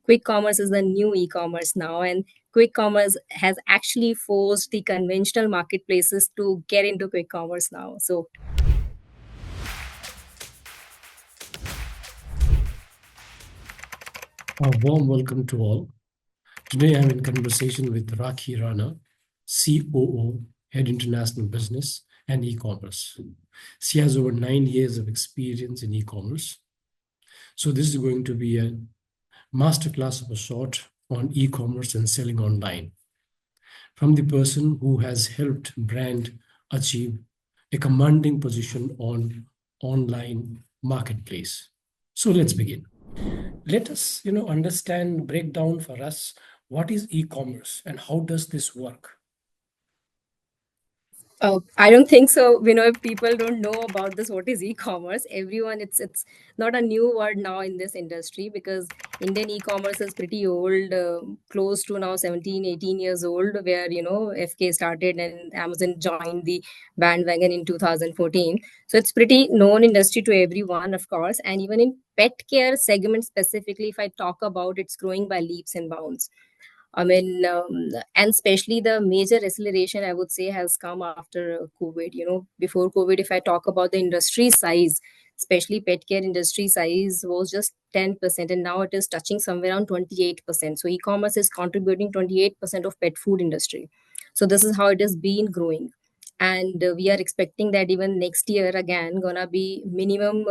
quick commerce is the new e-commerce now, and quick commerce has actually forced the conventional marketplaces to get into quick commerce now. So A warm welcome to all. Today I'm in conversation with Rakhi Rana, COO, Head International Business and E-commerce. She has over 9 years of experience in e-commerce. So this is going to be a masterclass of a sort on e-commerce and selling online. From the person who has helped brand achieve a commanding position on online marketplace. So let's begin. Let us understand, break down for us what is e-commerce and how does this work. I don't think so. If people don't know about this, what is e-commerce? Everyone, it's not a new word now in this industry, because Indian e-commerce is pretty old, close to now 17, 18 years old, where FK started and Amazon joined the bandwagon in 2014. So it's pretty known industry to everyone, of course. And even in pet care segment specifically, if I talk about, it's growing by leaps and bounds. And especially the major acceleration, I would say, has come after COVID. Before COVID, if I talk about the industry size, especially pet care industry size was just 10%, and now it is touching somewhere around 28%. So e-commerce is contributing 28% of pet food industry. So this is how it has been growing. And we are expecting that even next year again gonna be minimum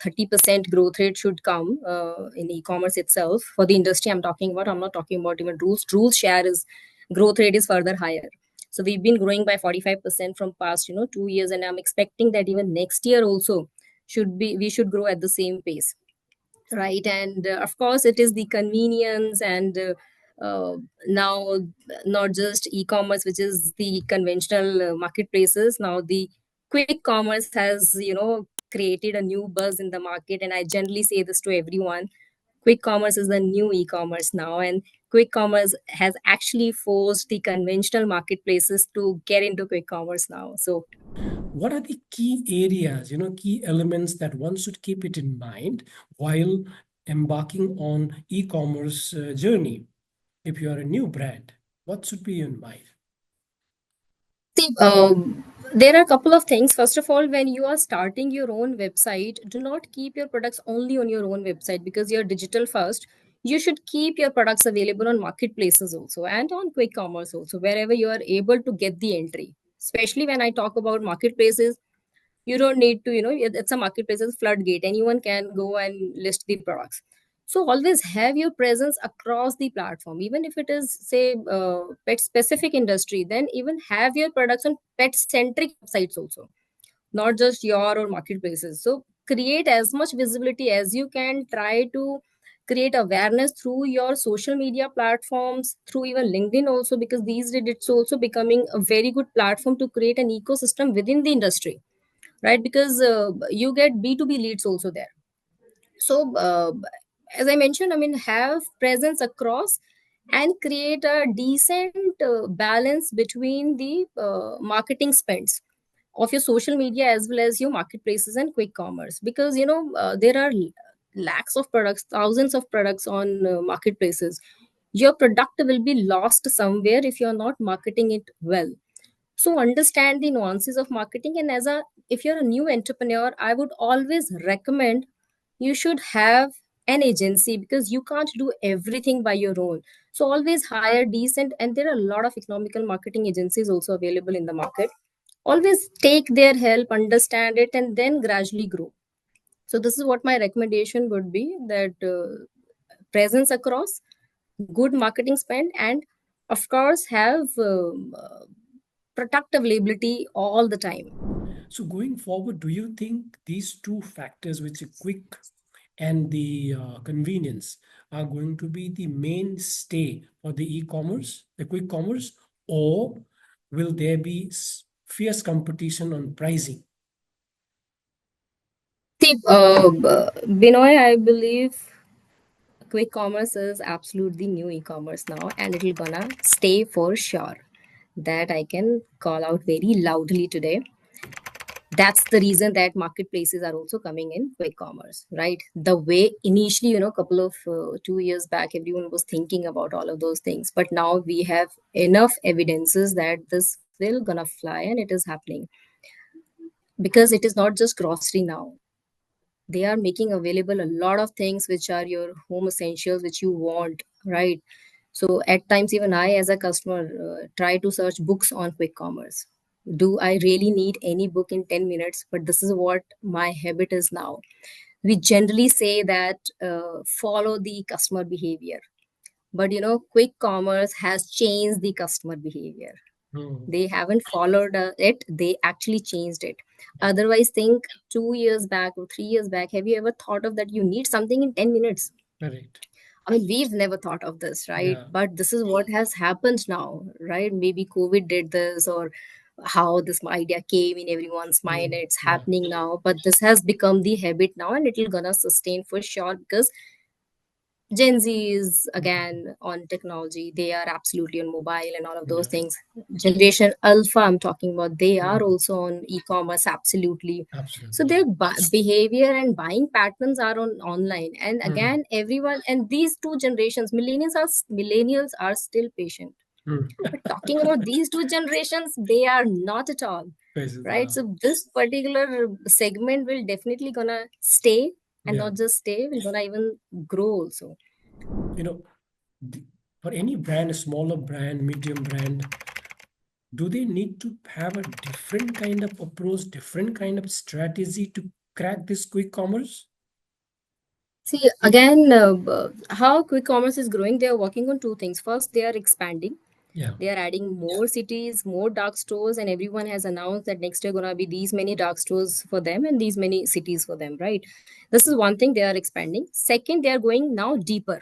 30% growth rate should come in e-commerce itself. For the industry I'm talking about, I'm not talking about even rules share is growth rate is further higher. So we've been growing by 45% from past 2 years, and I'm expecting that even next year also we should grow at the same pace, right? And of course it is the convenience, and now not just e-commerce, which is the conventional marketplaces. Now the quick commerce has created a new buzz in the market, and I generally say this to everyone: quick commerce is the new e-commerce now, and quick commerce has actually forced the conventional marketplaces to get into quick commerce now. So What are the key areas, key elements that one should keep it in mind while embarking on e-commerce journey? If you are a new brand, what should be in mind? see, there are a couple of things. First of all, when you are starting your own website, do not keep your products only on your own website, because you're digital first. You should keep your products available on marketplaces also, and on quick commerce also, wherever you are able to get the entry. Especially when I talk about marketplaces, you don't need to, it's a marketplace, it's floodgate, anyone can go and list the products. So always have your presence across the platform, even if it is, say, pet specific industry, then even have your products on pet centric websites also, not just your or marketplaces. So create as much visibility as you can. Try to create awareness through your social media platforms, through even LinkedIn also, because these days it's also becoming a very good platform to create an ecosystem within the industry, right? Because you get B2B leads also there. So as I mentioned, have presence across, and create a decent balance between the marketing spends of your social media as well as your marketplaces and quick commerce, because there are lakhs of products, thousands of products on marketplaces. Your product will be lost somewhere if you're not marketing it well. So understand the nuances of marketing. And if you're a new entrepreneur, I would always recommend you should have an agency, because you can't do everything by your own. So always hire decent, and there are a lot of economical marketing agencies also available in the market. Always take their help, understand it, and then gradually grow. So this is what my recommendation would be: that presence across, good marketing spend, and of course have product availability all the time. So going forward, do you think these two factors, which are quick and the convenience, are going to be the mainstay for the e-commerce, the quick commerce, or will there be fierce competition on pricing? See, Binoy, I believe quick commerce is absolutely new e-commerce now, and it'll gonna stay for sure. That I can call out very loudly today. That's the reason that marketplaces are also coming in quick commerce, right? The way initially, couple of 2 years back, everyone was thinking about all of those things, but now we have enough evidences that this will gonna fly, and it is happening because it is not just grocery now. They are making available a lot of things which are your home essentials which you want, right? So at times even I as a customer try to search books on quick commerce. Do I really need any book in 10 minutes? But this is what my habit is now. We generally say that follow the customer behavior, but quick commerce has changed the customer behavior. Hmm. They haven't followed it, they actually changed it. Otherwise, think 2 years back or 3 years back, have you ever thought of that you need something in 10 minutes? Correct. I mean, we've never thought of this, right? Yeah. But this is what has happened now, right? Maybe COVID did this, or how this idea came in everyone's mind. Hmm. It's Yeah. happening now, but this has become the habit now, and it'll gonna sustain for sure because Gen Z is Hmm. again on technology. They are absolutely on mobile and all of those Yeah. things. Generation Alpha, I'm talking about, they are Hmm. also on e-commerce absolutely. So Absolutely. their behavior and buying patterns are on online. And Hmm. again, everyone and these two generations, millennials are still patient. Hmm. But talking about these two generations, they are not at all, Faces, right? yeah. So this particular segment will definitely gonna stay, and Yeah. not just stay, will gonna even grow also. You know, the, for any brand, a smaller brand, medium brand, do they need to have a different kind of approach, different kind of strategy to crack this quick commerce? See, again, how quick commerce is growing, they are working on two things. First, they are expanding. Yeah. They are adding more cities, more dark stores, and everyone has announced that next year gonna be these many dark stores for them and these many cities for them, right? This is one thing they are expanding. Second, they are going now deeper.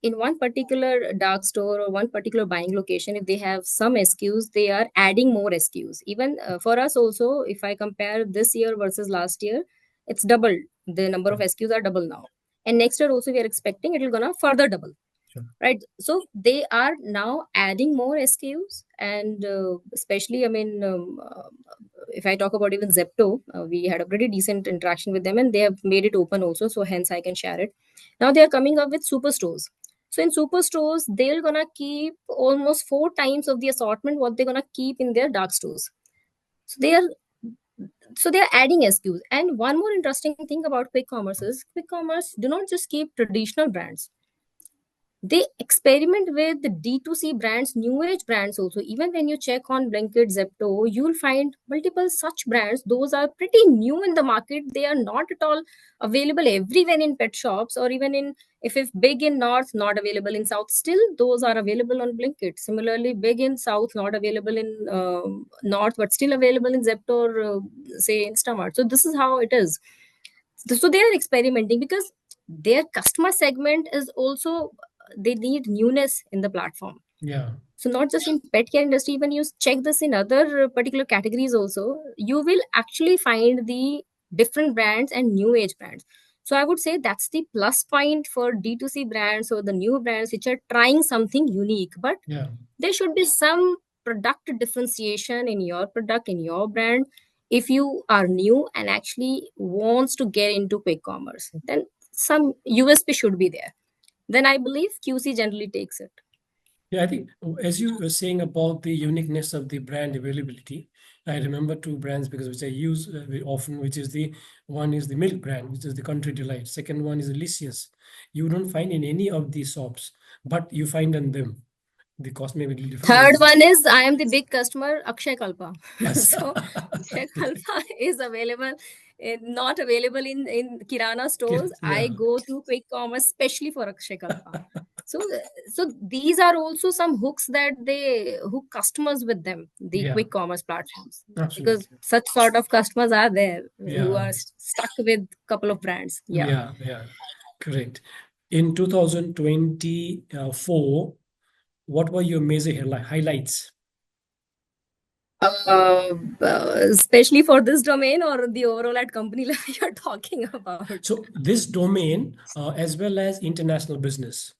In one particular dark store or one particular buying location, if they have some SKUs, they are adding more SKUs. Even for us also, if I compare this year versus last year, it's doubled. The number of Yeah. SKUs are double now, and next year also we are expecting it will gonna further double, Sure. right? So they are now adding more SKUs, and especially, I mean, if I talk about even Zepto, we had a pretty decent interaction with them, and they have made it open also, so hence I can share it. Now they are coming up with superstores. So in superstores, they're gonna keep almost 4 times of the assortment what they're gonna keep in their dark stores. So they are adding SKUs. And one more interesting thing about quick commerce is quick commerce do not just keep traditional brands, they experiment with the D2C brands, new age brands also. Even when you check on Blinkit, Zepto, you'll find multiple such brands. Those are pretty new in the market. They are not at all available everywhere in pet shops, or even in, if big in North, not available in South. Still, those are available on Blinkit. Similarly, big in South, not available in North, but still available in Zepto or say Instamart. So this is how it is. So they are experimenting because their customer segment is also, they need newness in the platform. Yeah. So not just in pet care industry, even you check this in other particular categories also, you will actually find the different brands and new age brands. So I would say that's the plus point for D2C brands or the new brands which are trying something unique. But Yeah. there should be some product differentiation in your product, in your brand. If you are new and actually wants to get into quick commerce, then some USP should be there. Then I believe QC generally takes it. Yeah, I think as you were saying about the uniqueness of the brand availability, I remember two brands because which I use very often, which is the one is the Milk brand, which is the Country Delight. Second one is Delicious. You don't find in any of these shops, but you find in them. The cost may be a little different, Third but one is I am the big customer, Akshay Kalpa. yes. So Akshay Kalpa is available, not available in Kirana stores. I Yeah. go to quick commerce especially for Akshay Kalpa. So, so these are also some hooks that they hook customers with them, the Yeah. quick commerce platforms, because Absolutely. such sort of customers are there who Yeah. are stuck with couple of brands. Yeah. Yeah. Yeah. Correct. In 2024, what were your major highlights? Especially for this domain or the overall at company level you're talking about. So this domain, as well as international business.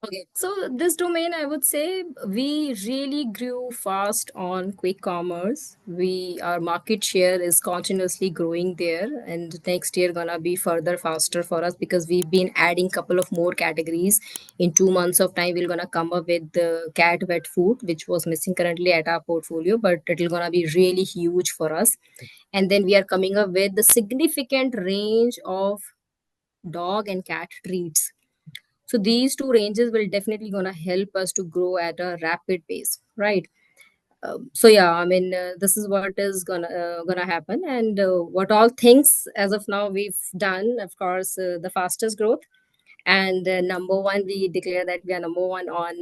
Okay, so this domain, I would say we really grew fast on quick commerce. Our market share is continuously growing there, and next year gonna be further faster for us because we've been adding couple of more categories. In 2 months of time, we're gonna come up with the cat wet food, which was missing currently at our portfolio, but it'll gonna be really huge for us. And then we are coming up with the significant range of dog and cat treats, so these two ranges will definitely gonna help us to grow at a rapid pace, right? So yeah, I mean, this is what is gonna happen, and what all things as of now we've done. Of course, the fastest growth, and number one, we declare that we are number one on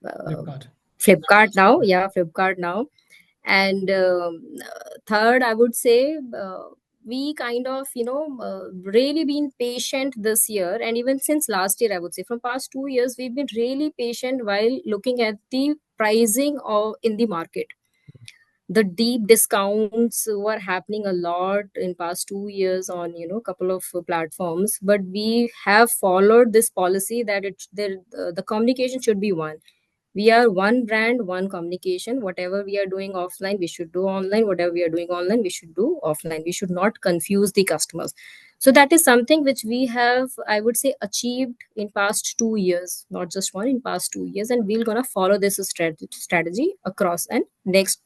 Flipkart. Flipkart now. Yeah, Flipkart now, and third, I would say we kind of really been patient this year, and even since last year, I would say from past 2 years we've been really patient while looking at the pricing of in the market. The deep discounts were happening a lot in past 2 years on couple of platforms, but we have followed this policy that the communication should be one. We are one brand, one communication. Whatever we are doing offline we should do online, whatever we are doing online we should do offline. We should not confuse the customers. So that is something which we have, I would say, achieved in past 2 years, not just one, in past 2 years, and we're gonna follow this strategy across and next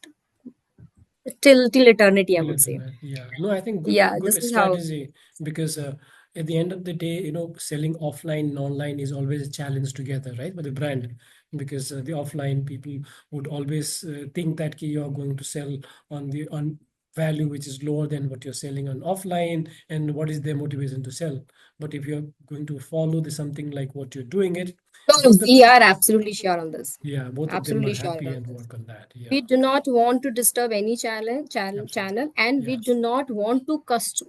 till eternity, I Till would say. internet, yeah. No, I think Yeah, good this is how. strategy because at the end of the day, selling offline and online is always a challenge together, right? For the brand, because the offline people would always think that you are going to sell on value which is lower than what you're selling on offline, and what is their motivation to sell. But if you're going to follow the something like what you're doing it, No, both the we are absolutely sure on this. yeah, both of them are Absolutely sure happy about and this. work on that. Yeah, We do not want to disturb any absolutely. channel, and we Yeah, do not want to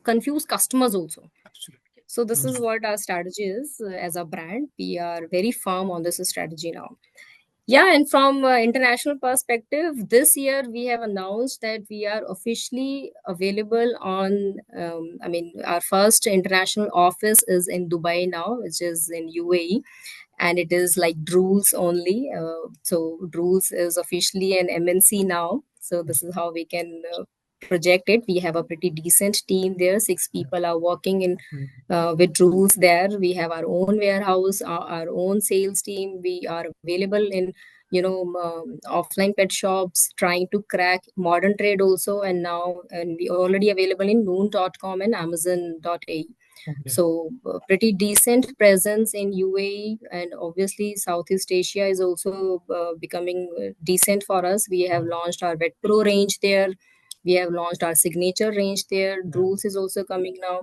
confuse customers also. absolutely. So this is Mm. what our strategy is. As a brand, we are very firm on this strategy now. Yeah, and from international perspective, this year we have announced that we are officially available on. I mean, our first international office is in Dubai now, which is in UAE, and it is like Drools only. So Drools is officially an MNC now. So this is how we can project it. We have a pretty decent team there. Six Yeah. people are working in Mm. with Drools there. We have our own warehouse, our own sales team. We are available in offline pet shops, trying to crack modern trade also, and we are already available in noon.com and amazon.ae. Okay. So pretty decent presence in UAE, and obviously Southeast Asia is also becoming decent for us. We have launched our Vet Pro range there. We have launched our signature range there. Yeah. Drools is also coming now.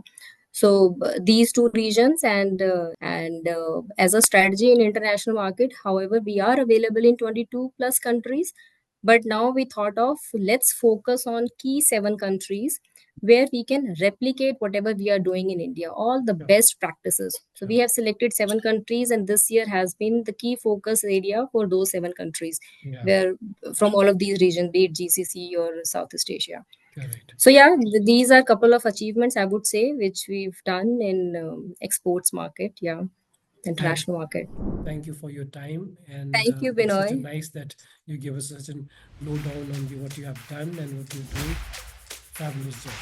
So these two regions, and as a strategy in international market, however, we are available in 22 plus countries. But now we thought of, let's focus on key 7 countries where we can replicate whatever we are doing in India, all the Sure. best practices. So we Sure. have selected 7 countries, and this year has been the key focus area for those 7 countries, Yeah. where from all of these regions, be it GCC or Southeast Asia. Correct. So yeah, these are a couple of achievements, I would say, which we've done in exports market. Yeah, And international market. thank you for your time. And Thank you, it's such a Binoy. nice that you give us such a lowdown on what you have done and what you're doing. Fabulous job.